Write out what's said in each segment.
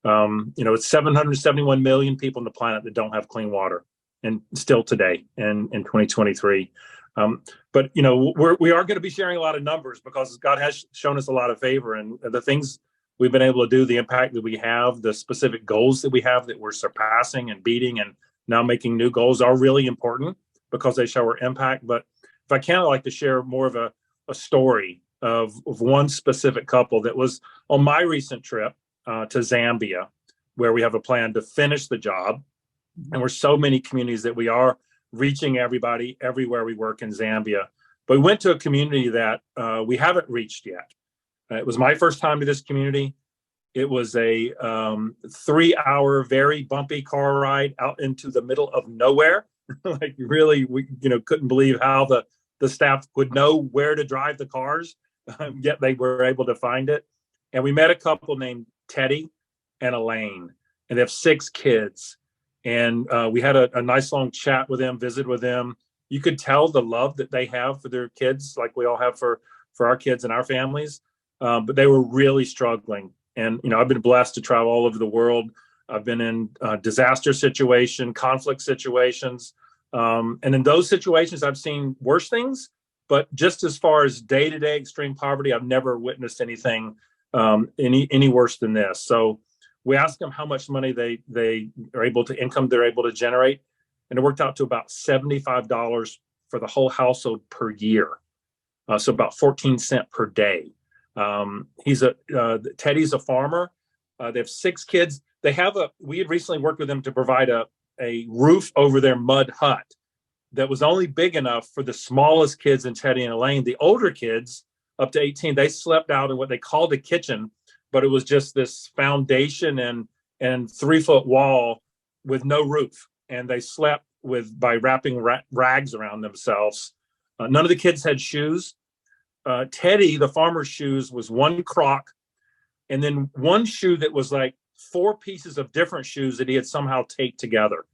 It's 771 million people on the planet that don't have clean water, and still today in 2023. But we are going to be sharing a lot of numbers because God has shown us a lot of favor, and the things we've been able to do, the impact that we have, the specific goals that we have that we're surpassing and beating, and now making new goals are really important because they show our impact. But if I can, I'd like to share more of a story of one specific couple that was on my recent trip to Zambia, where we have a plan to finish the job. And we're so many communities that we are reaching everybody everywhere we work in Zambia. But we went to a community that we haven't reached yet. It was my first time to this community. It was a 3-hour, very bumpy car ride out into the middle of nowhere. Like really, we couldn't believe how the staff would know where to drive the cars, yet they were able to find it. And we met a couple named Teddy and Elaine, and they have 6 kids. And we had a nice long chat with them, visit with them. You could tell the love that they have for their kids, like we all have for our kids and our families. But they were really struggling. And, I've been blessed to travel all over the world. I've been in disaster situations, conflict situations. And in those situations, I've seen worse things. But just as far as day-to-day extreme poverty, I've never witnessed anything any worse than this. So we asked them how much money they are able to income they're able to generate. And it worked out to about $75 for the whole household per year. So about 14 cents per day. Teddy's a farmer. They have 6 kids. We had recently worked with them to provide a roof over their mud hut that was only big enough for the smallest kids in Teddy and Elaine. The older kids, up to 18, they slept out in what they called a kitchen, but it was just this foundation and 3-foot wall with no roof. And they slept by wrapping rags around themselves. None of the kids had shoes. Teddy, the farmer's shoes, was one crock, and then one shoe that was like 4 pieces of different shoes that he had somehow taped together.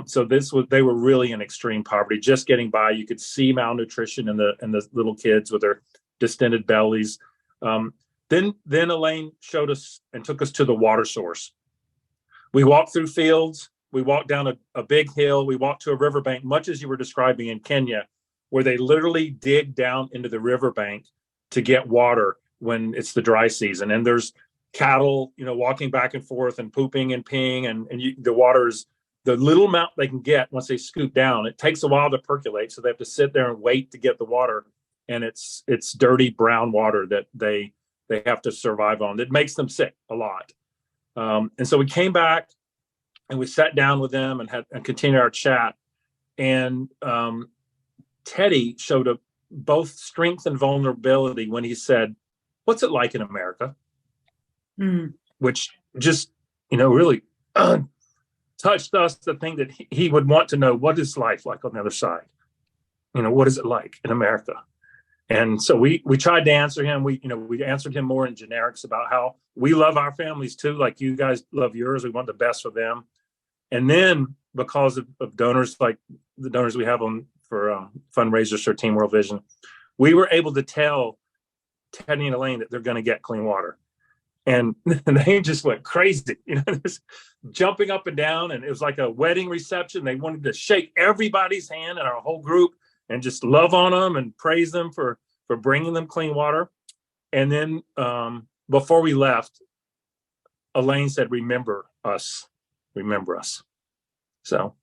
So they were really in extreme poverty, just getting by. You could see malnutrition in the little kids with their distended bellies. Then Elaine showed us and took us to the water source. We walked through fields. We walked down a big hill. We walked to a riverbank, much as you were describing in Kenya, where they literally dig down into the riverbank to get water when it's the dry season. And there's cattle, walking back and forth and pooping and peeing, and the water is the little amount they can get once they scoop down. It takes a while to percolate, so they have to sit there and wait to get the water. And it's dirty brown water that they have to survive on. That makes them sick a lot. And so we came back and we sat down with them and continued our chat. And Teddy showed both strength and vulnerability when he said, "What's it like in America?" Which just, really touched us, the thing that he would want to know. What is life like on the other side? What is it like in America? And so we tried to answer him. We answered him more in generics about how we love our families too, like you guys love yours. We want the best for them. And then because of donors like the donors we have for fundraisers for Team World Vision, we were able to tell Teddy and Elaine that they're going to get clean water. And they just went crazy, just jumping up and down. And it was like a wedding reception. They wanted to shake everybody's hand in our whole group and just love on them and praise them for bringing them clean water. And then before we left, Elaine said, remember us. So